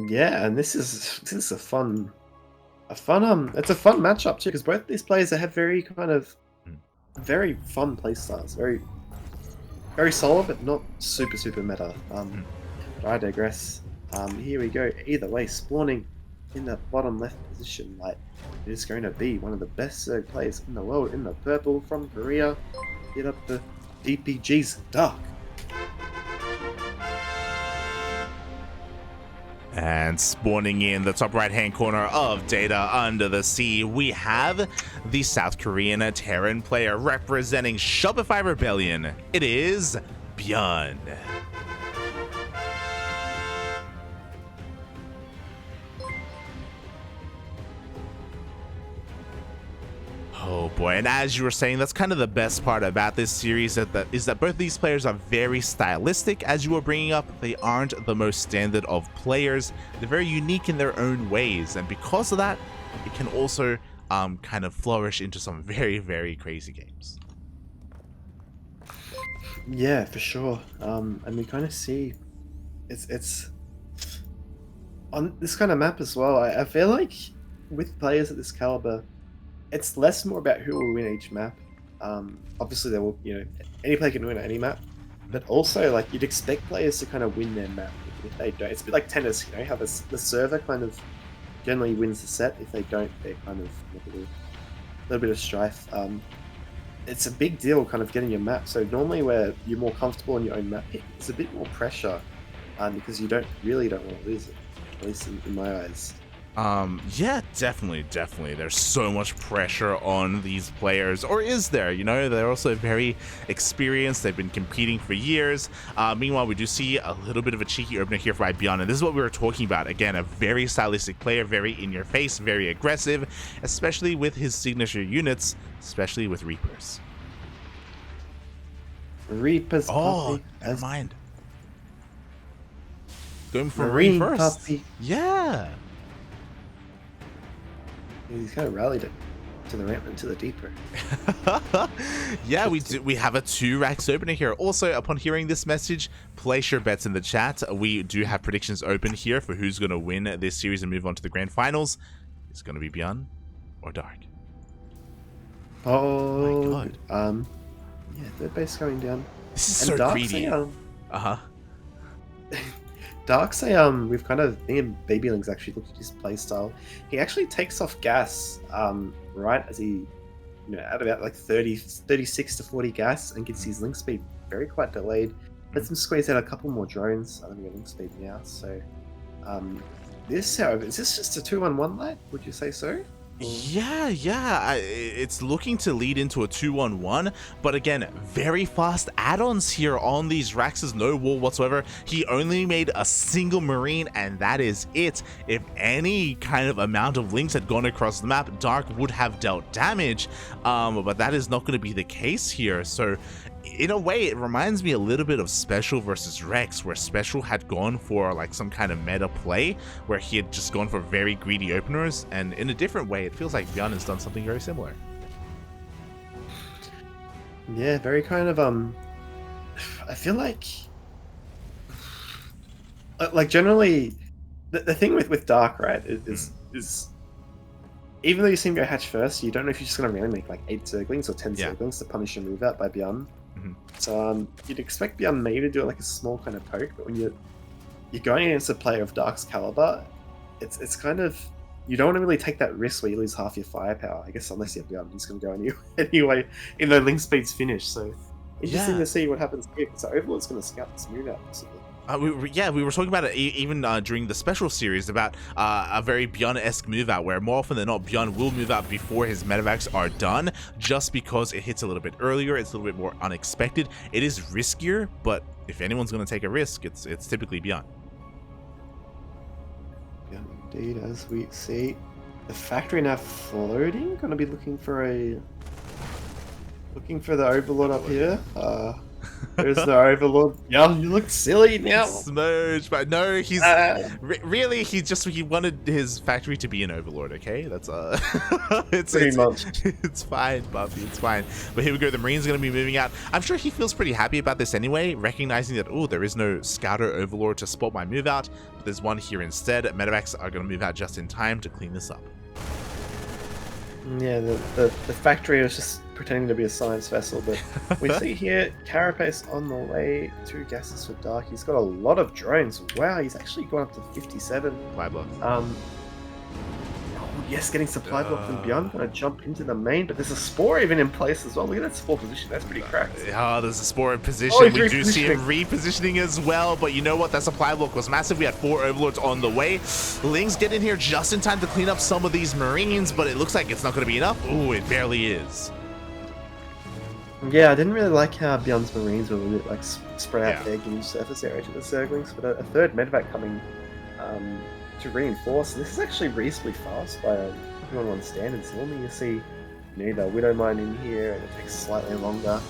Yeah, and this is it's a fun matchup too because both these players have very kind of Mm. very fun play styles, very solid but not super meta. Mm. But I digress. Here we go. Either way, spawning in the bottom left position, like it is going to be one of the best players in the world in the purple from Korea. Get up the DPG's Dark. And spawning in the top right hand corner of Data Under the Sea, we have the South Korean Terran player representing Shopify Rebellion. It is ByuN. Oh boy, and as you were saying, that's kind of the best part about this series, is that both these players are very stylistic. As you were bringing up, they aren't the most standard of players. They're very unique in their own ways, and because of that, it can also kind of flourish into some very crazy games. Yeah, for sure. And we kind of see it's on this kind of map as well. I feel like with players at this caliber, it's less more about who will win each map. Obviously, there will, any player can win any map, but also like you'd expect players to kind of win their map. If they don't, it's a bit like tennis, how the server kind of generally wins the set. If they don't, they're kind of a little bit of strife. It's a big deal kind of getting your map. So normally where you're more comfortable in your own map, it's a bit more pressure because you don't want to lose it, at least in my eyes. Yeah, definitely. There's so much pressure on these players, or is there? They're also very experienced. They've been competing for years. Meanwhile, we do see a little bit of a cheeky opener here for ByuN, and this is what we were talking about. Again, a very stylistic player, very in your face, very aggressive, especially with his signature units, especially with Reapers. Reapers. Oh, puppy, never mind. Going for Marine first. puppy. Yeah. He's kind of rallied it to the ramp and to the deeper. Yeah, we have a 2 racks opener here. Also, upon hearing this message, place your bets in the chat. We do have predictions open here for who's going to win this series and move on to the grand finals. It's going to be ByuN or Dark. Oh my god. Yeah, third base going down. This is and so Dark's greedy. Dark's we've kind of, me and Babylings actually looked at his playstyle. He actually takes off gas right as he, at about like 36 to 40 gas and gets his link speed quite delayed. Lets him squeeze out a couple more drones. I think we're link speed now. So, this, however, is this just a 2-on-1 lag? Would you say so? Yeah, it's looking to lead into a 2-on-1, but again, very fast add-ons here on these racks. There's no wall whatsoever. He only made a single Marine, and that is it. If any kind of amount of links had gone across the map, Dark would have dealt damage, but that is not going to be the case here. So in a way, it reminds me a little bit of Special versus Rex, where Special had gone for like some kind of meta play, where he had just gone for very greedy openers, and in a different way, it feels like ByuN has done something very similar. Yeah, very kind of, I feel like generally, the thing with Dark, right, is even though you see him go hatch first, you don't know if you're just going to really make like 8 Zerglings or 10 Zerglings to punish a move out by ByuN. So you'd expect ByuN maybe to do like a small kind of poke, but when you're going against a player of Dark's caliber, it's kind of, you don't want to really take that risk where you lose half your firepower. I guess unless you're ByuN, he's going to go anyway, even though link speed's finished. So interesting to see what happens here. So Overlord's going to scout this move out possibly. We were talking about it even during the special series about a very ByuN-esque move out, where more often than not ByuN will move out before his medevacs are done, just because it hits a little bit earlier, it's a little bit more unexpected. It is riskier, but if anyone's going to take a risk, it's typically ByuN. Yeah, indeed, as we see the factory now floating, going to be looking for the Overlord up here. There's no Overlord. Yeah, you look silly now. Smooch, but no, he's really he wanted his factory to be an overlord. Okay, that's Pretty much. it's fine, Buffy, it's fine. But here we go. The Marine's gonna be moving out. I'm sure he feels pretty happy about this anyway, recognizing that there is no Scouter Overlord to spot my move out, but there's one here instead. Medevacs are gonna move out just in time to clean this up. Yeah, the factory was just pretending to be a science vessel, but we see here Carapace on the way, 2 gases for Dark. He's got a lot of drones. Wow, he's actually gone up to 57. Supply block. Oh, yes, getting supply block from ByuN. Gonna jump into the main, but there's a Spore even in place as well. Look at that Spore position. That's pretty cracked. Oh, there's a Spore in position. Oh, we do see him repositioning as well, but you know what? That supply block was massive. We had 4 Overlords on the way. Lings get in here just in time to clean up some of these Marines, but it looks like it's not going to be enough. Ooh, it barely is. Yeah, I didn't really like how ByuN's Marines were a bit like spread out there, giving surface area to the Zerglings, but a third medevac coming to reinforce. This is actually reasonably fast by 2-on-1 standards. Normally you see the Widow Mine in here and it takes slightly longer.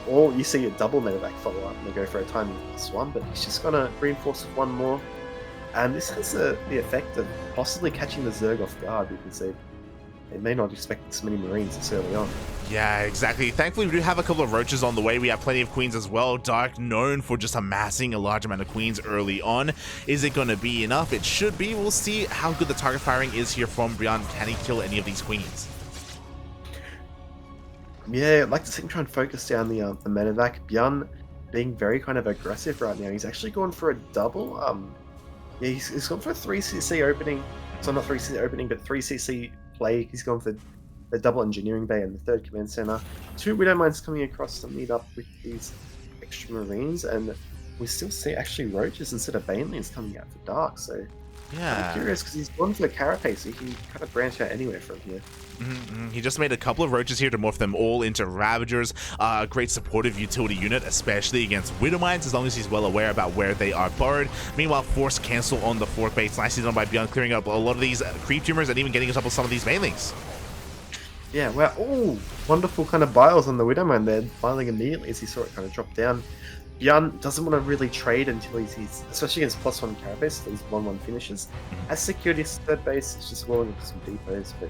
Or you see a double medevac follow up and they go for a timing +1, but he's just gonna reinforce with 1 more. And this has the effect of possibly catching the Zerg off guard. You can see they may not expect this many Marines this early on. Yeah, exactly. Thankfully, we do have a couple of roaches on the way. We have plenty of queens as well. Dark, known for just amassing a large amount of queens early on. Is it going to be enough? It should be. We'll see how good the target firing is here from ByuN. Can he kill any of these queens? Yeah, I'd like to see him try and focus down the medevac. ByuN being very kind of aggressive right now. He's actually gone for a double. Yeah, he's gone for a 3cc opening. So not 3cc opening, but 3cc play. He's gone for the double engineering bay and the 3rd command center. 2 Widow Mines coming across to meet up with these extra Marines, and we still see actually roaches instead of banelings coming out for Dark. So yeah, I'm curious because he's gone for the Carapace. So he can kind of branch out anywhere from here. He just made a couple of roaches here to morph them all into Ravagers. Great supportive utility unit, especially against Widow Mines, as long as he's well aware about where they are burrowed. Meanwhile, force cancel on the 4th base. Nicely done by ByuN, clearing up a lot of these creep tumors and even getting on top of some of these banelings. Yeah, wow. Oh, wonderful kind of biles on the Widow Mine there, biling immediately as he saw it kind of drop down. ByuN doesn't want to really trade until he's especially against +1 Carapace, so these 1-1 finishes. Has secured his 3rd base, he's just rolling into some depots, but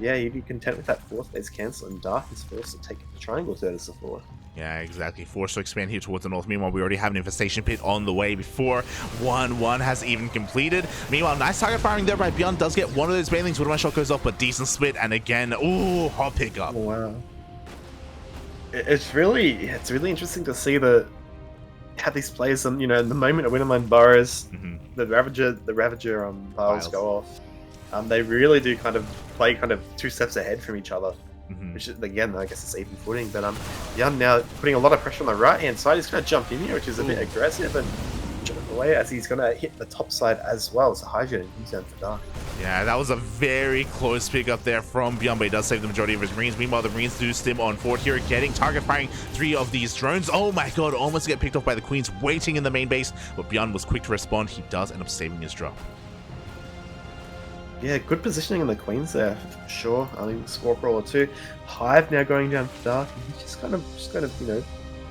yeah, you'd be content with that 4th base cancel, and Dark is forced to take the triangle third as the 4th. Yeah, exactly. Forced to expand here towards the north. Meanwhile, we already have an infestation pit on the way before 1-1 has even completed. Meanwhile, nice target firing there by ByuN. Does get one of those banelings. One of my shot goes off, but decent split. And again, ooh, hot pickup. Oh, wow. It's really interesting to see how these players, in the moment a Widow Mine burrows, the Ravager biles go off. They really do kind of play 2 steps ahead from each other. Which is, again, I guess it's even footing, but ByuN now putting a lot of pressure on the right hand side. He's going to jump in here, which is a bit aggressive, and jump away as he's going to hit the top side as well. It's a Hydra and he's down for Dark. Yeah, that was a very close pick up there from ByuN, but he does save the majority of his Marines. Meanwhile, the Marines do stim on forward here, getting target firing 3 of these drones. Oh my god, almost get picked off by the Queens waiting in the main base, but ByuN was quick to respond. He does end up saving his drop. Yeah, good positioning in the Queens there, for sure. I mean, Score Crawler 2. Hive now going down for Dark, and he's just kind of,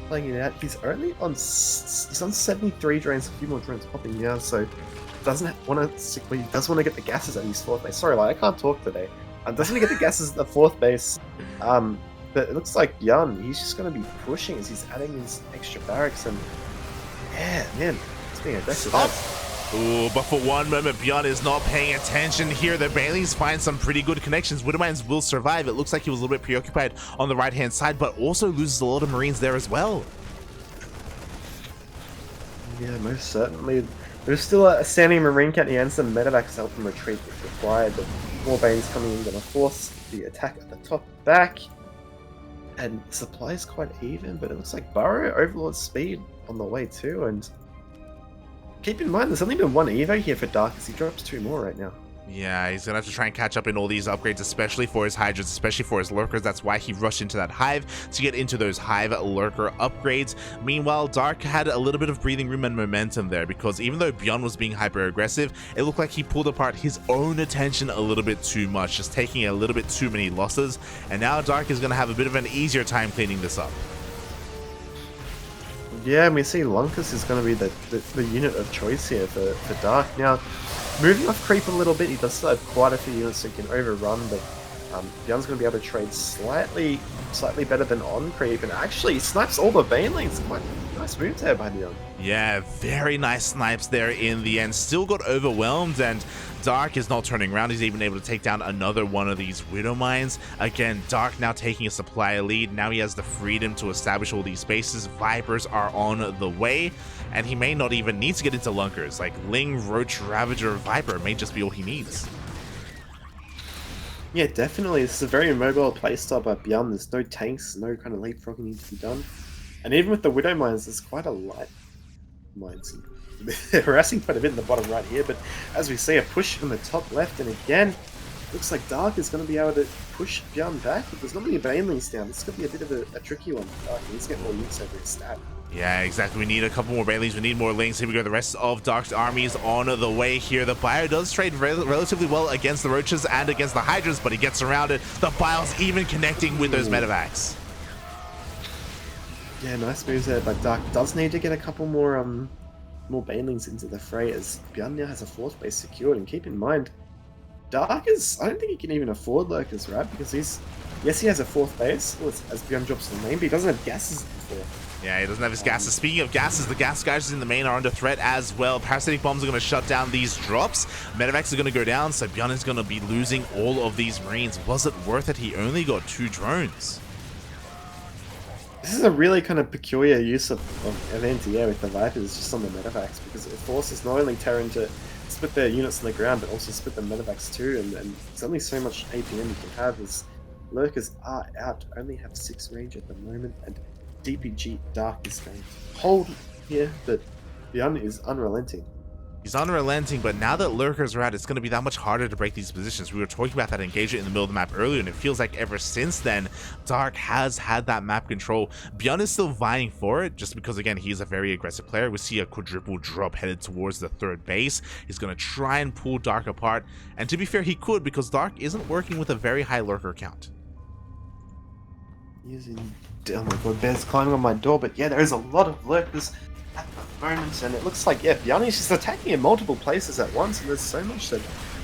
playing it out. He's only on 73 drones, a few more drones popping now, so he does want to get the gases at his 4th base. Sorry, I can't talk today. Doesn't get the gases at the 4th base, but it looks like ByuN, he's just going to be pushing as he's adding these extra barracks, and yeah, man, it's being aggressive. Ooh, but for one moment, ByuN is not paying attention here. The banelings find some pretty good connections. Widow Mines will survive. It looks like he was a little bit preoccupied on the right-hand side, but also loses a lot of Marines there as well. Yeah, most certainly. There's still a standing Marine count and some medevacs help him retreat if required, but more Banes coming in, going to force the attack at the top back. And supply is quite even, but it looks like Burrow Overlord speed on the way too, and keep in mind, there's only been 1 Evo here for Dark, as he drops 2 more right now. Yeah, he's going to have to try and catch up in all these upgrades, especially for his Hydras, especially for his Lurkers. That's why he rushed into that Hive, to get into those Hive Lurker upgrades. Meanwhile, Dark had a little bit of breathing room and momentum there, because even though ByuN was being hyper-aggressive, it looked like he pulled apart his own attention a little bit too much, just taking a little bit too many losses. And now Dark is going to have a bit of an easier time cleaning this up. Yeah, and we see Lunkus is going to be the unit of choice here for Dark. Now, moving off creep a little bit, he does still have quite a few units that can overrun, but ByuN's going to be able to trade slightly better than on creep, and actually he snipes all the banelings. Quite nice move there by ByuN. Yeah, very nice snipes there in the end. Still got overwhelmed, and Dark is not turning around. He's even able to take down another one of these Widow Mines. Again, Dark now taking a supplier lead. Now he has the freedom to establish all these spaces. Vipers are on the way, and he may not even need to get into Lunkers. Like Ling, Roach, Ravager, Viper may just be all he needs. Yeah, definitely. This is a very immobile playstyle by ByuN. There's no tanks, no kind of leapfrogging needs to be done. And even with the Widow Mines, there's quite a light mines. They're harassing quite a bit in the bottom right here, but as we see a push from the top left, and again, looks like Dark is going to be able to push ByuN back. If there's not many banelings down, this could be a bit of a tricky one for Dark. He needs to get more units over his stat. Yeah, exactly. We need a couple more banelings. We need more links. Here we go. The rest of Dark's army is on the way here. The Bio does trade relatively well against the Roaches and against the Hydras, but he gets around it. The Bio's even connecting with those medevacs. Yeah, nice moves there, but Dark does need to get a couple more banelings into the fray, as ByuN now has a fourth base secured. And keep in mind, Dark is, I don't think he can even afford Lurkers, right? Because yes, he has a fourth base, as ByuN drops the main, but he doesn't have gases before. Yeah, he doesn't have his gases. Speaking of gases, the gas guys in the main are under threat as well. Parasitic bombs are going to shut down these drops. Medevacs are going to go down, so ByuN is going to be losing all of these Marines. Was it worth it? He only got 2 drones. This is a really kind of peculiar use of anti-air with the Vipers just on the medevacs, because it forces not only Terran to split their units on the ground, but also split the medevacs too, and there's only so much APM you can have, as Lurkers are out, only have 6 range at the moment, and DPG Dark is going to hold here, but ByuN is unrelenting. He's unrelenting, but now that Lurkers are out, it's going to be that much harder to break these positions. We were talking about that engagement in the middle of the map earlier, and it feels like ever since then, Dark has had that map control. ByuN is still vying for it, just because, again, he's a very aggressive player. We see a quadruple drop headed towards the 3rd base. He's going to try and pull Dark apart, and to be fair, he could, because Dark isn't working with a very high Lurker count. Oh my god, Bear's climbing on my door, but yeah, there is a lot of Lurkers at the moment, and it looks like, yeah, ByuN is just attacking in multiple places at once, and there's so much that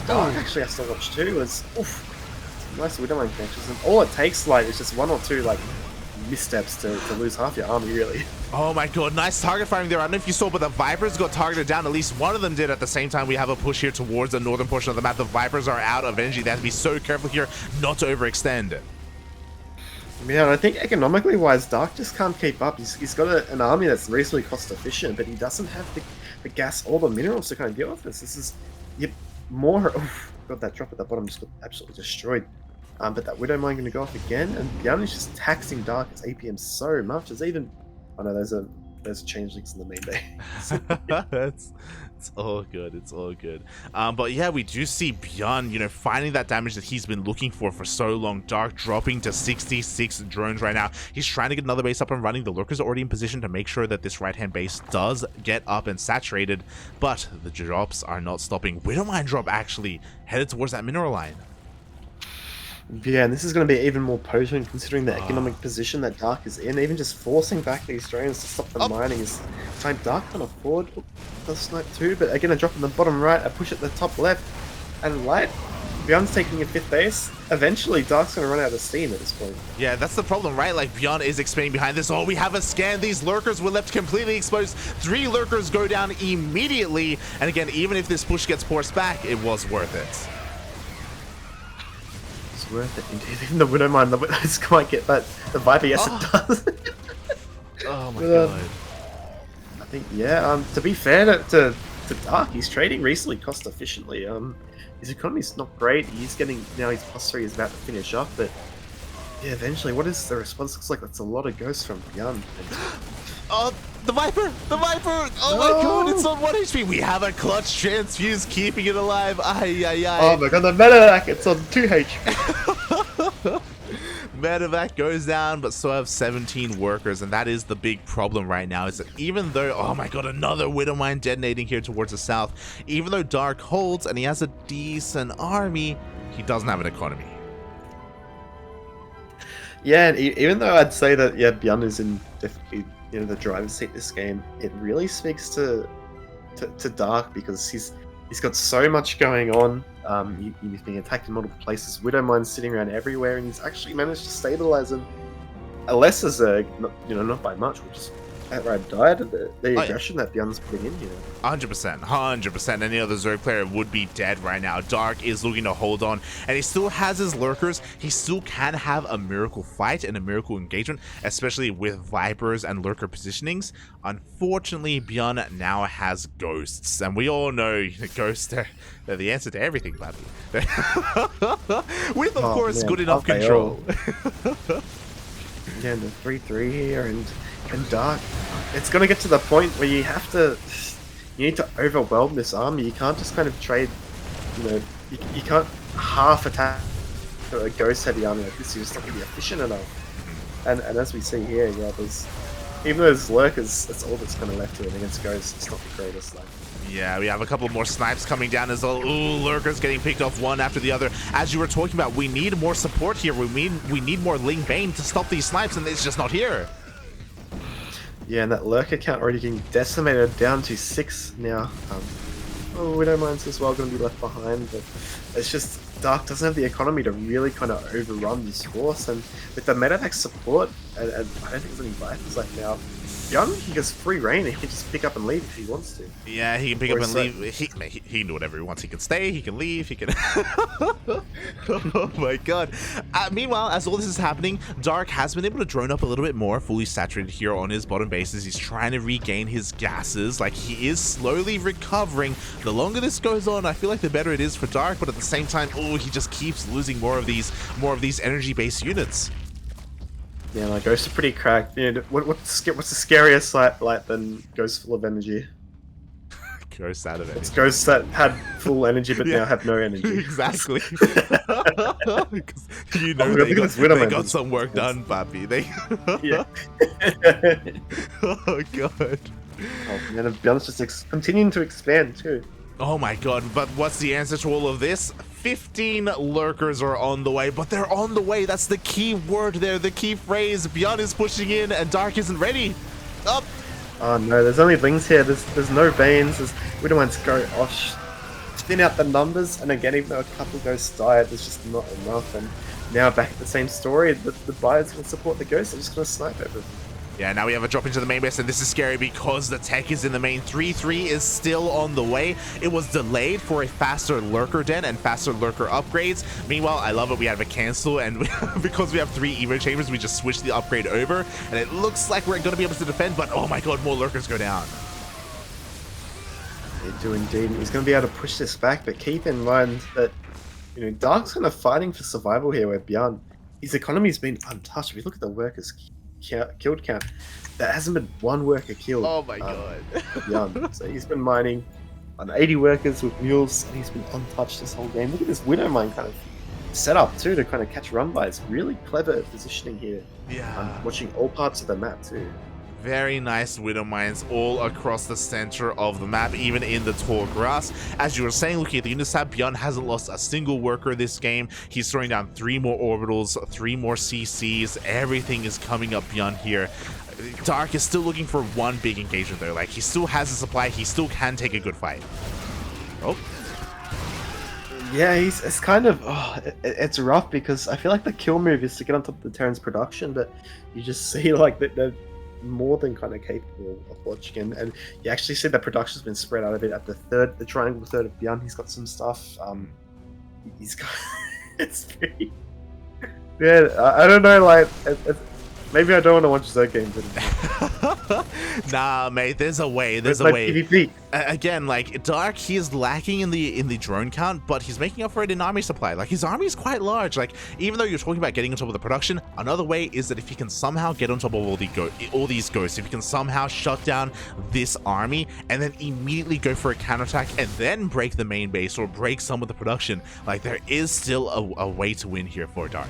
Dark actually has to watch too, as, nice Widowmine connections, and all it takes, like, is just 1 or 2, like, missteps to lose half your army, really. Oh my god, nice target firing there. I don't know if you saw, but the Vipers got targeted down. At least one of them did. At the same time, we have a push here towards the northern portion of the map. The Vipers are out of energy. They have to be so careful here not to overextend. Yeah, and I think economically wise, Dark just can't keep up. He's got an army that's reasonably cost efficient, but he doesn't have the gas or the minerals to kind of deal with this. This is more. God, that drop at the bottom just got absolutely destroyed. But that Widow Mine going to go off again, and ByuN is just taxing Dark's APM so much. There's even, oh no, there's changelings in the main base. It's all good. It's all good. But yeah, we do see ByuN, finding that damage that he's been looking for so long. Dark dropping to 66 drones right now. He's trying to get another base up and running. The Lurkers are already in position to make sure that this right-hand base does get up and saturated, but the drops are not stopping. Widowmine drop actually headed towards that mineral line. Yeah, and this is going to be even more potent considering the economic position that Dark is in. Even just forcing back these drones to stop the mining is time Dark can afford. Does snipe too, but again a drop in the bottom right, a push at the top left, and light. ByuN's taking a 5th base. Eventually, Dark's going to run out of steam at this point. Yeah, that's the problem, right? Like, ByuN is expanding behind this. Oh, we have a scan. These Lurkers were left completely exposed. 3 Lurkers go down immediately. And again, even if this push gets forced back, it was worth it. It's worth it indeed. Even the Widowmine, the Widows might get that. The Viper, yes it does. Oh my god. I think, yeah, to be fair to Dark, he's trading recently cost efficiently. His economy's not great. He's getting, now his +3 is about to finish up, but yeah, eventually, what is the response? Looks like that's a lot of ghosts from ByuN. Oh, the Viper! The Viper! Oh no. My god, it's on 1 HP. We have a clutch transfuse keeping it alive. Ay, ay, ay. Oh my god, the medevac, it's on 2 HP. Medevac goes down, but still have 17 workers, and that is the big problem right now, is that even though, oh my god, another Widowmine detonating here towards the south, even though Dark holds and he has a decent army, he doesn't have an economy. Yeah, and even though I'd say that, yeah, ByuN is in definitely the driver's seat this game, it really speaks to Dark because he's got so much going on. He's being attacked in multiple places. Widowmine's sitting around everywhere, and he's actually managed to stabilize him. Unless as a not by much, which is outright died of the aggression that ByuN's putting in here. 100%, 100%. Any other Zerg player would be dead right now. Dark is looking to hold on, and he still has his lurkers. He still can have a miracle fight and a miracle engagement, especially with Vipers and lurker positionings. Unfortunately, ByuN now has ghosts, and we all know ghosts are they're the answer to everything, buddy. With, of course, good enough control. Yeah, the 3-3 here, and Dark, it's going to get to the point where you need to overwhelm this army. You can't just kind of trade, you can't half attack a ghost heavy army like this. You're just not going to be efficient enough. And as we see here, yeah, even though there's lurkers, that's all that's kind of left here, and against ghosts, it's not the greatest. Yeah, we have a couple more snipes coming down as well. Ooh, lurkers getting picked off one after the other. As you were talking about, we need more support here. We need more Ling Bane to stop these snipes, and it's just not here. Yeah, and that lurker count already getting decimated down to 6 now. Widowmine's as well going to be left behind, but it's just Dark doesn't have the economy to really kind of overrun this force, and with the medevac support, and I don't think there's any Vipers left now, ByuN, he gets free reign. He can just pick up and leave if he wants to. Yeah, he can pick up and leave. He can do whatever he wants. He can stay, he can leave, he can... Oh my god. Meanwhile, as all this is happening, Dark has been able to drone up a little bit more, fully saturated here on his bottom bases. He's trying to regain his gases. Like, he is slowly recovering. The longer this goes on, I feel like the better it is for Dark, but at the same time, oh, he just keeps losing more of these energy-based units. Yeah, like Ghosts are pretty cracked. What's the scariest sight like than Ghosts full of energy? Ghosts out of it. It's Ghosts that had full energy but now have no energy. Exactly. They got some work done, papi. Yeah. Oh god. Oh man, ByuN's just continuing to expand too. Oh my god, but what's the answer to all of this? 15 lurkers are on the way, but they're on the way. That's the key word there, the key phrase. ByuN is pushing in and Dark isn't ready. Up. Oh no, there's only Lings here. There's no Banes. We don't want to go thin out the numbers, and again, even though a couple ghosts died, there's just not enough. And now back at the same story, the buyers will support the ghosts. They're just gonna snipe everything. Yeah, now we have a drop into the main base, and this is scary because the tech is in the main. 3-3 is still on the way. It was delayed for a faster lurker den and faster lurker upgrades. Meanwhile, I love it. We have a cancel, and because we have 3 Evo chambers, we just switch the upgrade over, and it looks like we're going to be able to defend, but oh my god, more lurkers go down. They do indeed. He's going to be able to push this back, but keep in mind that Dark's kind of fighting for survival here with ByuN. His economy's been untouched. If you look at the workers killed count, there hasn't been one worker killed. Oh my god. ByuN. So he's been mining on 80 workers with mules, and he's been untouched this whole game. Look at this Widowmine kind of setup too to kind of catch run by. It's really clever positioning here. Yeah. I'm watching all parts of the map too. Very nice widow mines all across the center of the map, even in the tall grass. As you were saying, looking at the unit tab, ByuN hasn't lost a single worker this game. He's throwing down 3 more orbitals, 3 more CCs. Everything is coming up ByuN here. Dark is still looking for one big engagement though. Like, he still has a supply. He still can take a good fight. Oh. Yeah, it's kind of it's rough because I feel like the kill move is to get on top of the Terran's production, but you just see like they're more than kind of capable of watching, and you actually see the production's been spread out a bit at the triangle third of ByuN. He's got some stuff. He's got it's pretty. Yeah, I don't know. Like, maybe I don't want to watch Zerg games anymore. Nah, mate. There's a way. There's a way. PvP. Again, like Dark, he is lacking in the drone count, but he's making up for it in army supply. Like, his army is quite large. Like, even though you're talking about getting on top of the production, another way is that if he can somehow get on top of all these ghosts, if he can somehow shut down this army and then immediately go for a counterattack and then break the main base or break some of the production, like, there is still a way to win here for Dark.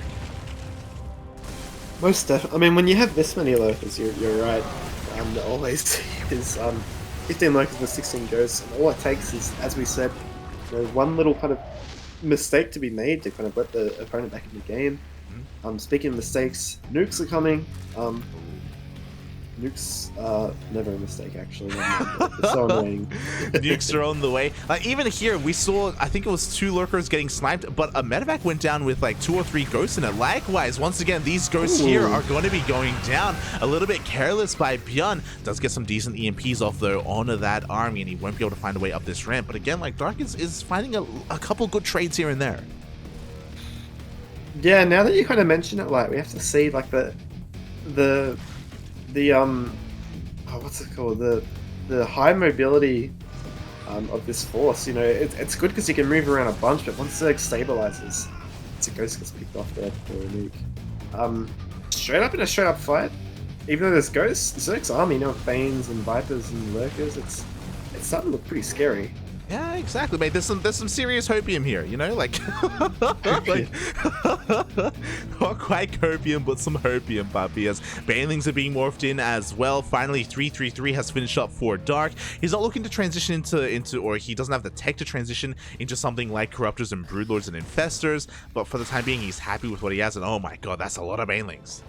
Most definitely. I mean, when you have this many lurkers, you're right. Always is 15 lurkers with 16 ghosts, and all it takes is, as we said, one little kind of mistake to be made to kind of let the opponent back in the game. Speaking of mistakes, nukes are coming. Nukes are never a mistake, actually. Never mind. They're so annoying. Nukes are on the way. Like even here, we saw, I think it was 2 lurkers getting sniped, but a medevac went down with like 2 or 3 ghosts in it. Likewise, once again, these ghosts here Ooh. are going to be going down. A little bit careless by ByuN. Does get some decent EMPs off though onto that army, and he won't be able to find a way up this ramp. But again, like Dark is finding a couple good trades here and there. Yeah, now that you kind of mention it, like we have to see like the oh, what's it called, the high mobility of this force. You know, it's good because you can move around a bunch, but once it stabilizes, it's a ghost gets picked off there for a nuke. Straight up in a straight up fight, even though there's ghosts, Zerg's army, you know, with Banes and Vipers and Lurkers, it's starting to look pretty scary. Yeah, exactly, mate. There's some serious hopium here, you know, like, like not quite copium, but some hopium, puppy. As Banelings are being morphed in as well. Finally, 333 has finished up for Dark. He's not looking to transition into, or he doesn't have the tech to transition into something like Corruptors and Broodlords and Infestors. But for the time being, he's happy with what he has. And oh my god, that's a lot of Banelings.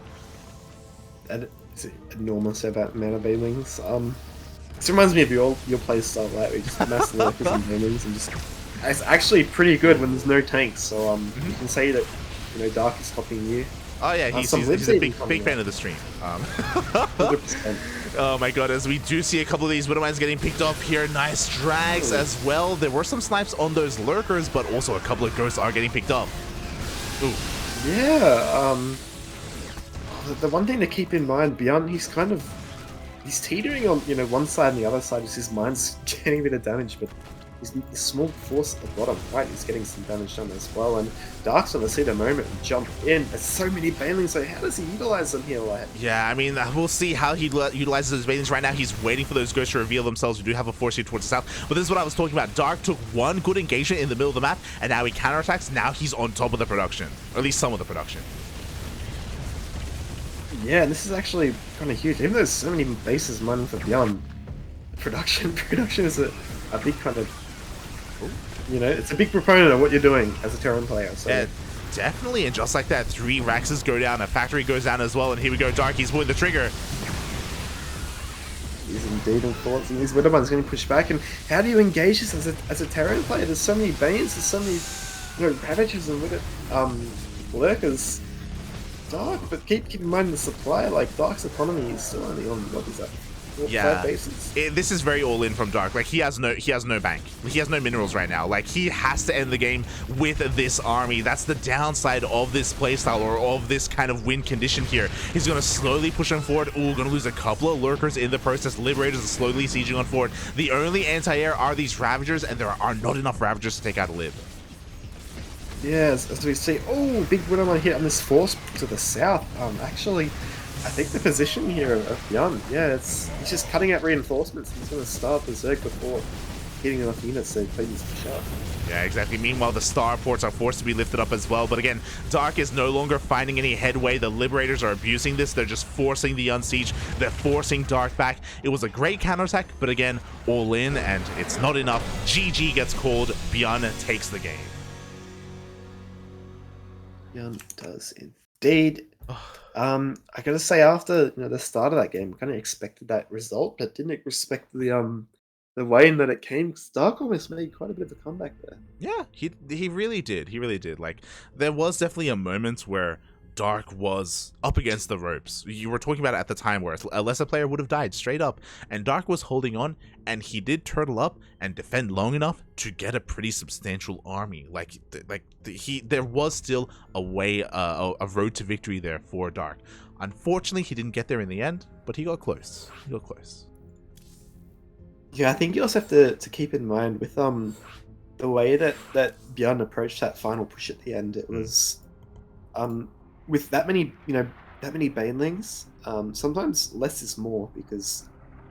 That is enormous amount of Banelings. This reminds me of your playstyle, right? We just mass lurkers and Banelings, and just it's actually pretty good when there's no tanks. So you can say that, you know, Dark is copying you. Oh yeah, he's a big fan of the stream. 100%. Oh my god, as we do see a couple of these Widowmines getting picked off here. Nice drags as well. There were some snipes on those lurkers, but also a couple of ghosts are getting picked up. Ooh. Yeah, the one thing to keep in mind, ByuN, he's teetering on, you know, one side and the other side. Just his mind's getting a bit of damage, but his small force at the bottom right is getting some damage done as well. And Dark's on the seat a moment and jump in. There's so many Banelings, so how does he utilize them here? Like, yeah, I mean, we'll see how he utilizes his Banelings. Right now, he's waiting for those ghosts to reveal themselves. We do have a force here towards the south, but this is what I was talking about. Dark took one good engagement in the middle of the map, and now he counterattacks. Now he's on top of the production, or at least some of the production. yeah, and this is actually kind of huge. Even though there's so many bases mining for ByuN, production is a big kind of, you know, it's a big proponent of what you're doing as a Terran player. So. Yeah, definitely, and just like that, 3 Raxes go down, a factory goes down as well, and here we go, Dark, he's pulling the trigger. He's indeed in thoughts, and these Widowmines getting pushed back. And how do you engage this as a Terran player? There's so many Banes, there's so many, you know, Ravagers and Lurkers. Dark, but keep in mind the supply. Like Dark's economy is still only on, what is that? 4 or 5 bases. This is very all in from Dark. Like he has no bank. He has no minerals right now. Like he has to end the game with this army. That's the downside of this playstyle, or of this kind of win condition here. He's gonna slowly push him forward. Ooh, gonna lose a couple of lurkers in the process. Liberators are slowly sieging on forward. The only anti-air are these Ravagers, and there are not enough Ravagers to take out a Lib. Yeah, as we see, oh, big Widowmine hit on this force to the south. Actually, I think the position here of ByuN, yeah, he's just cutting out reinforcements. He's going to start the Zerg before hitting enough units to clean this push up. Yeah, exactly. Meanwhile, the starports are forced to be lifted up as well. But again, Dark is no longer finding any headway. The Liberators are abusing this. They're just forcing the unsiege. They're forcing Dark back. It was a great counterattack, but again, all in, and it's not enough. GG gets called. ByuN takes the game. ByuN does indeed. I gotta say, after the start of that game, I kind of expected that result, but didn't expect the way in that it came. Dark almost made quite a bit of a comeback there. Yeah, he really did. He really did. Like there was definitely a moment where Dark was up against the ropes. You were talking about it at the time where a lesser player would have died straight up, and Dark was holding on, and he did turtle up and defend long enough to get a pretty substantial army. There was still a way, a road to victory there for Dark. Unfortunately, he didn't get there in the end, but he got close. He got close. Yeah, I think you also have to keep in mind with the way that ByuN approached that final push at the end. It was with that many Banelings, sometimes less is more, because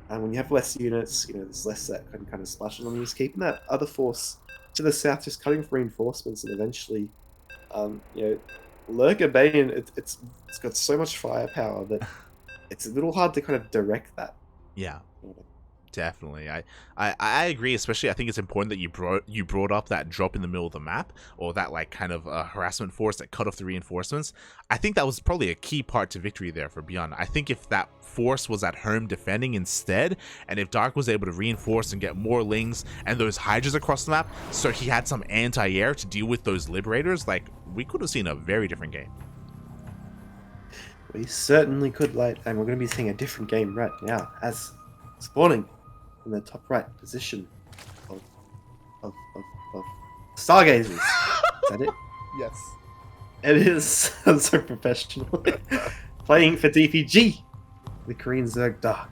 when you have less units, there's less that can kind of splash on you. Just keeping that other force to the south, just cutting for reinforcements, and eventually, Lurker Bane, it's got so much firepower that it's a little hard to kind of direct that. Yeah. Definitely. I agree, especially I think it's important that you brought up that drop in the middle of the map, or that like kind of harassment force that cut off the reinforcements. I think that was probably a key part to victory there for ByuN. I think if that force was at home defending instead, and if Dark was able to reinforce and get more lings and those hydras across the map, so he had some anti-air to deal with those liberators, like we could have seen a very different game. We certainly could, and we're going to be seeing a different game right now as spawning in the top right position of of Stargazers. Is that it? Yes. It is. I'm so professional. Playing for DPG, the Korean Zerg Dark.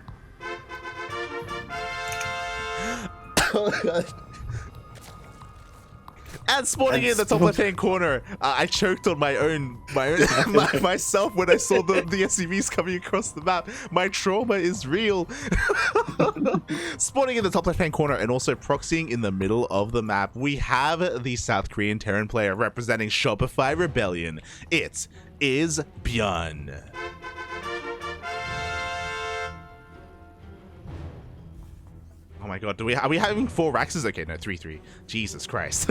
Oh god. And spawning in the top left-hand corner, I choked on myself when I saw the SCVs coming across the map. My trauma is real. Spawning in the top left-hand corner and also proxying in the middle of the map, we have the South Korean Terran player representing Shopify Rebellion. It is ByuN. Oh my god, are we having 4 Raxes? Okay, no, 3-3. Jesus Christ.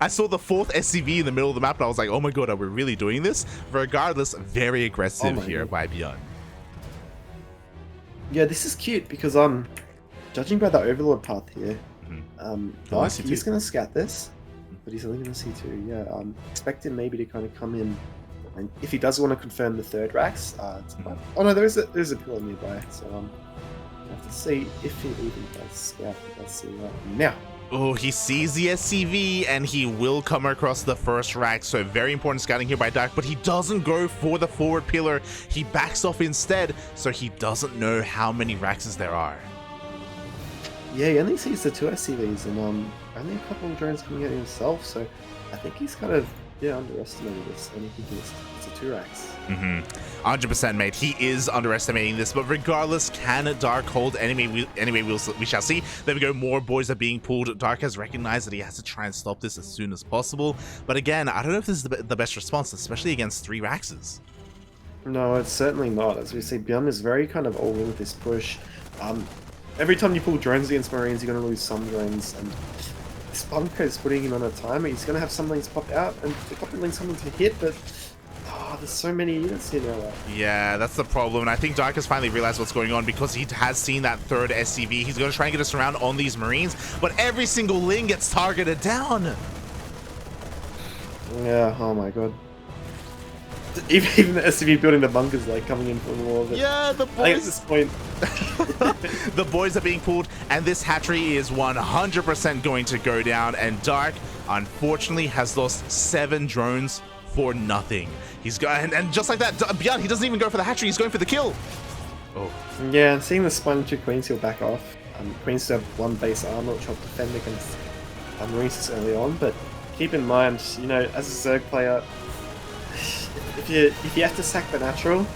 I saw the 4th SCV in the middle of the map and I was like, oh my god, are we really doing this? Regardless, very aggressive here by ByuN. Yeah, this is cute because judging by the Overlord path here, Dark, he's going to scout this, but he's only going to see 2. Yeah, expect him maybe to kind of come in, and if he does want to confirm the 3rd Rax, oh no, there's a pillar nearby, so have to see if he even does scout. Let's see right now. Oh, he sees the SCV and he will come across the first rack. So very important scouting here by Dark, but he doesn't go for the forward pillar. He backs off instead, so he doesn't know how many Raxes there are. Yeah, he only sees the 2 SCVs and only a couple of drones coming out himself. So I think he's kind of underestimated this. I don't think it's a 2 Rax. 100%, mate. He is underestimating this, but regardless, can Dark hold anyway, we shall see. There we go, more boys are being pulled. Dark has recognized that he has to try and stop this as soon as possible, but again, I don't know if this is the best response, especially against 3 Raxes. No, it's certainly not. As we see, ByuN is very kind of all in with this push. Every time you pull drones against Marines, you're going to lose some drones, and this bunker is putting him on a timer. He's going to have some links pop out, and a couple links coming to hit, but there's so many units here now. Yeah, that's the problem, and I think Dark has finally realized what's going on because he has seen that 3rd SCV. He's going to try and get us around on these Marines, but every single ling gets targeted down. Yeah, oh my god. Even the SCV building the bunkers, like, coming in from all of it. Yeah, the boys. I think at this point... the boys are being pulled, and this hatchery is 100% going to go down, and Dark, unfortunately, has lost 7 drones for nothing. He's got, and just like that, ByuN, he doesn't even go for the hatchery, he's going for the kill. Oh. Yeah, seeing the spawn 2 Queens, he'll back off. Queens still have 1 base armor, which will defend against Marines early on, but keep in mind, you know, as a Zerg player, if you have to sack the natural,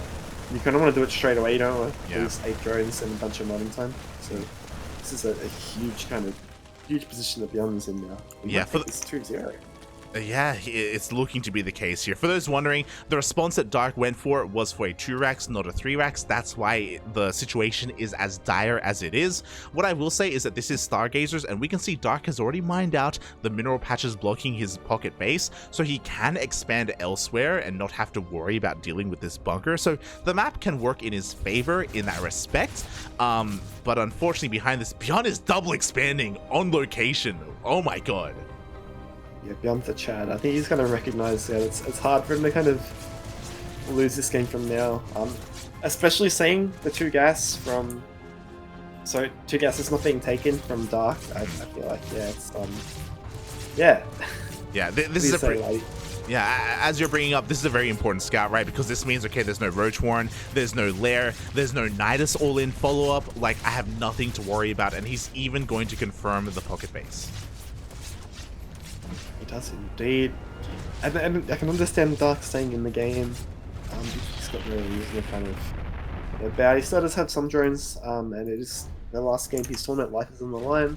you kind of want to do it straight away. You don't want to lose 8 drones and a bunch of modding time. So this is a huge position that ByuN's in now. Yeah, for it's 2-0. Yeah, it's looking to be the case here. For those wondering, the response that Dark went for was for a 2 Rax, not a 3 Rax. That's why the situation is as dire as it is. What I will say is that this is Stargazers, and we can see Dark has already mined out the mineral patches blocking his pocket base, so he can expand elsewhere and not have to worry about dealing with this bunker. So the map can work in his favor in that respect. But unfortunately, behind this, ByuN is double expanding on location. Oh my god. Yeah, ByuN's a Chad. I think he's going to recognize that it's hard for him to kind of lose this game from now. Especially seeing the 2 gas from... So, 2 gas is not being taken from Dark. I feel like, yeah, it's... Yeah. Yeah, this is a... Yeah, as you're bringing up, this is a very important scout, right? Because this means, okay, there's no Roach Warren, there's no Lair, there's no Nidus all-in follow-up. Like, I have nothing to worry about, and he's even going to confirm the pocket base. He does indeed. And I can understand Dark staying in the game. He's got no reason to kind of bad. He still does have some drones, and it is the last game he's tournament life is on the line.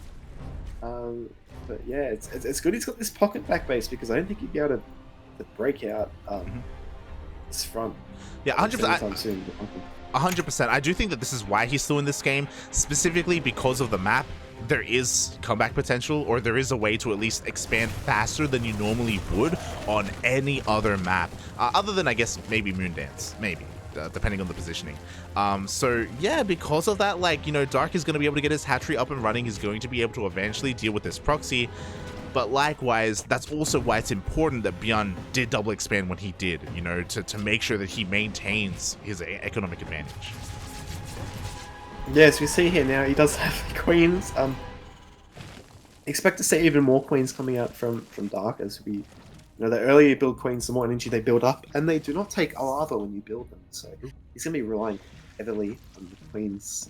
But yeah, it's good he's got this pocket back base because I don't think he'd be able to break out this front. Yeah, 100%. Anytime soon. 100%. I do think that this is why he's still in this game, specifically because of the map. There is comeback potential, or there is a way to at least expand faster than you normally would on any other map, other than, I guess, maybe Moondance, maybe. Depending on the positioning. So yeah, because of that, like, you know, Dark is going to be able to get his hatchery up and running. He's going to be able to eventually deal with this proxy. But likewise, that's also why it's important that ByuN did double expand when he did, you know, to make sure that he maintains his economic advantage. Yes, we see here now he does have queens. Expect to see even more queens coming out from Dark as we, you know, the earlier you build queens, the more energy they build up, and they do not take lava when you build them. So he's going to be relying heavily on the queens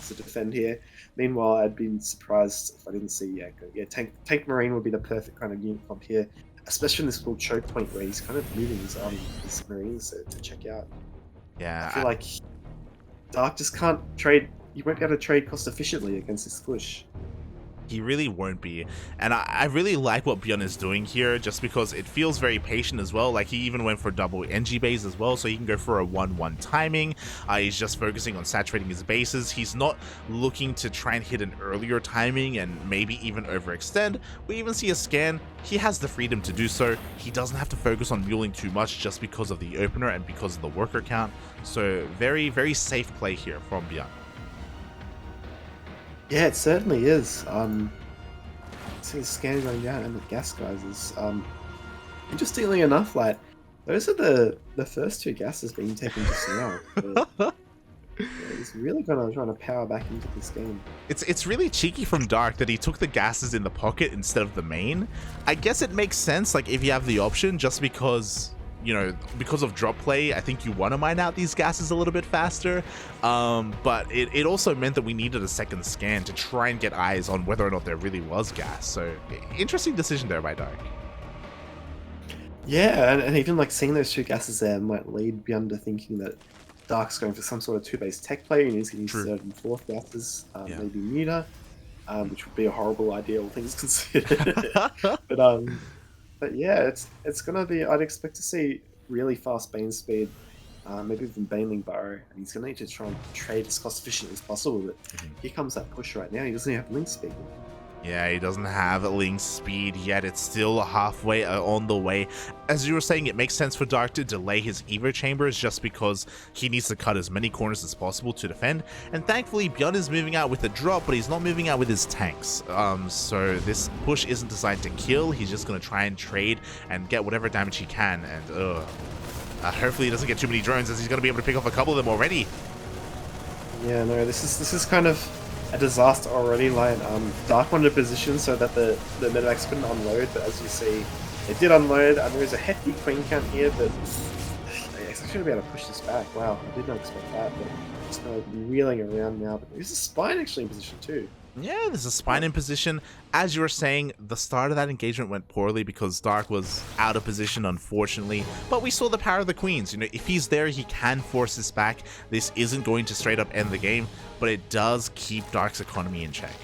to defend here. Meanwhile, I'd been surprised if I didn't see Tank Marine would be the perfect kind of unit comp here, especially in this little choke point where he's kind of moving his Marines to check out. Yeah, I feel like Dark just can't trade. You won't be able to trade cost efficiently against this push. He really won't be, and I really like what ByuN is doing here, just because it feels very patient as well. Like, he even went for double NG base as well, so he can go for a 1-1 timing. He's just focusing on saturating his bases. He's not looking to try and hit an earlier timing and maybe even overextend. We even see a scan. He has the freedom to do so. He doesn't have to focus on muling too much just because of the opener and because of the worker count. So very, very safe play here from ByuN. Yeah, it certainly is. See the scan going down and the gas geysers. Interestingly enough, like, those are the first two gases being taken just now. He's really trying to power back into this game. It's really cheeky from Dark that he took the gases in the pocket instead of the main. I guess it makes sense, like, if you have the option, just because, you know, because of drop play, I think you want to mine out these gases a little bit faster. But it also meant that we needed a second scan to try and get eyes on whether or not there really was gas. So interesting decision there by Dark. Yeah, and even like seeing those two gases there might lead ByuN to thinking that Dark's going for some sort of two-base tech play and he's going to use third and fourth gases, maybe Muta, which would be a horrible idea, all things considered. But yeah, it's gonna be. I'd expect to see really fast Bane speed, maybe even Baneling Burrow, and he's gonna need to try and trade as cost efficient as possible. But here comes that push right now. He doesn't even have link speed. Yeah, he doesn't have link speed yet. It's still halfway on the way. As you were saying, it makes sense for Dark to delay his Evo chambers just because he needs to cut as many corners as possible to defend. And thankfully, ByuN is moving out with a drop, but he's not moving out with his tanks. So this push isn't designed to kill. He's just going to try and trade and get whatever damage he can. And hopefully he doesn't get too many drones, as he's going to be able to pick off a couple of them already. Yeah, no, this is kind of a disaster already. Like, Dark wanted a position so that the medevacs couldn't unload, but as you see, it did unload, and there is a hefty queen count here, but it's actually going to be able to push this back. Wow, I did not expect that, but it's kind of reeling around now. But there's a spine actually in position too. Yeah, there's a spine in position. As you were saying, the start of that engagement went poorly because Dark was out of position, unfortunately. But we saw the power of the queens. You know, if he's there, he can force this back. This isn't going to straight up end the game, but it does keep Dark's economy in check.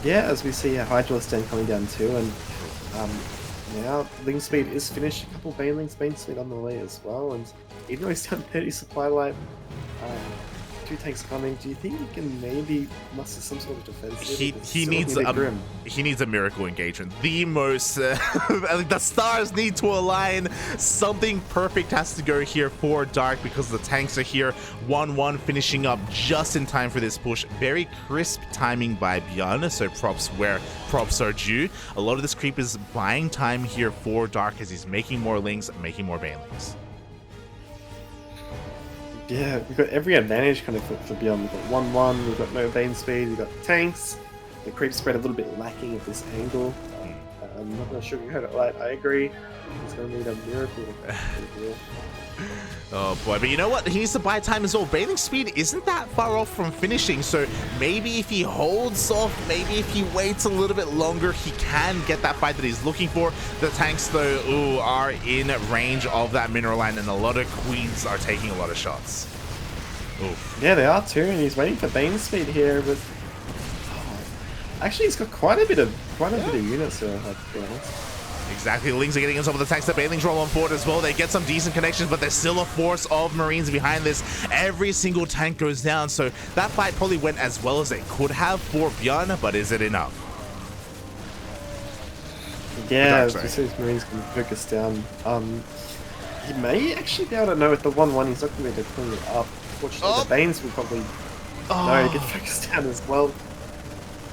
Yeah, as we see Hydra stand coming down too, and now Ling speed is finished. A couple of Banelings, Bane speed on the way as well, and even though he's down 30 supply life, two tanks coming. Do you think he can maybe muster some sort of defense? He needs a miracle engagement. The most the stars need to align. Something perfect has to go here for Dark because the tanks are here. 1-1 finishing up just in time for this push. Very crisp timing by ByuN, so props where props are due. A lot of this creep is buying time here for Dark as he's making more Lings, making more Banelings. Yeah, we've got every advantage kind of for ByuN. We've got 1-1, we've got no Bane speed, we've got tanks. The creep spread a little bit lacking at this angle. I'm not going to sugarcoat it. Like, I agree. He's going to need a miracle. Oh boy, but you know what? He needs to buy time as well. Baneling speed isn't that far off from finishing, so maybe if he holds off, maybe if he waits a little bit longer, he can get that fight that he's looking for. The tanks, though, are in range of that mineral line, and a lot of queens are taking a lot of shots. Oof. Yeah, they are too, and he's waiting for Bane speed here, but actually he's got quite a bit of units here, I'd be honest. Exactly, the Lings are getting on top of the tanks. The Banelings roll on forward as well. They get some decent connections, but there's still a force of Marines behind this. Every single tank goes down, so that fight probably went as well as it could have for ByuN, but is it enough? Yeah, just his Marines can focus down. He may actually be able to know with the 1-1, he's not going to be able to clean it up. Fortunately, the Banes will probably know to get focused down as well.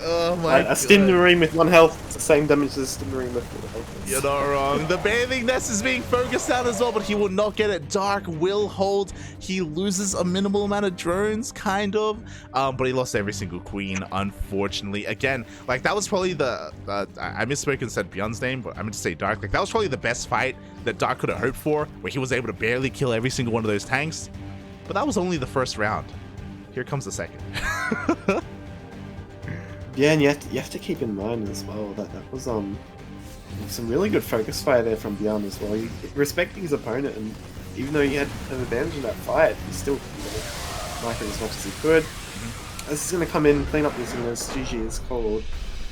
Oh my god. A Stim Marine with 1 health, it's the same damage as a Stim Marine with 4 health. You're not wrong. The Bathing Nest is being focused down as well, but he will not get it. Dark will hold. He loses a minimal amount of drones, kind of. But he lost every single queen, unfortunately. Again, like, that was probably the... I misspoke and said ByuN's name, but I meant to say Dark. Like, that was probably the best fight that Dark could have hoped for, where he was able to barely kill every single one of those tanks. But that was only the first round. Here comes the second. Yeah, and you have to keep in mind as well that was some really good focus fire there from ByuN as well. Respecting his opponent, and even though he had an advantage in that fight, he still microed as much as he could. This is going to come in and clean up this, as GG is called,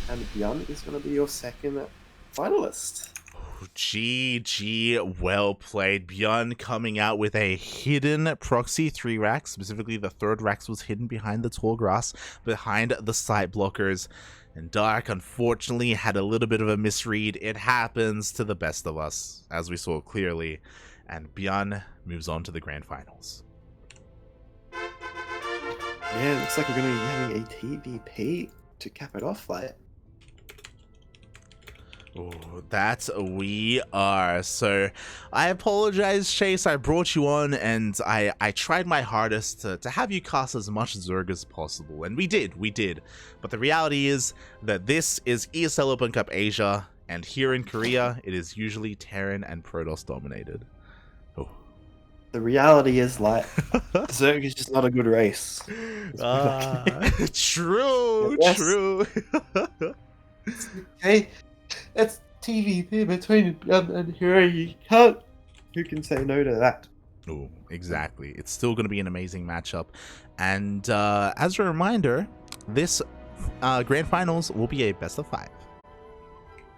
and ByuN is going to be your second finalist. GG, well played. ByuN coming out with a hidden proxy 3 racks. Specifically, the 3rd racks was hidden behind the tall grass, behind the site blockers. And Dark, unfortunately, had a little bit of a misread. It happens to the best of us, as we saw clearly. And ByuN moves on to the grand finals. Yeah, it looks like we're going to be having a TVP to cap it off, like. Oh, that we are. So I apologize, Chase. I brought you on and I tried my hardest to have you cast as much Zerg as possible, and we did. But the reality is that this is ESL Open Cup Asia, and here in Korea it is usually Terran and Protoss dominated. Oh. The reality is, like, Zerg is just not a good race. True. Okay. It's TVP between ByuN and Hero. Who can say no to that? Oh, exactly. It's still going to be an amazing matchup. And as a reminder, this grand finals will be a best of 5.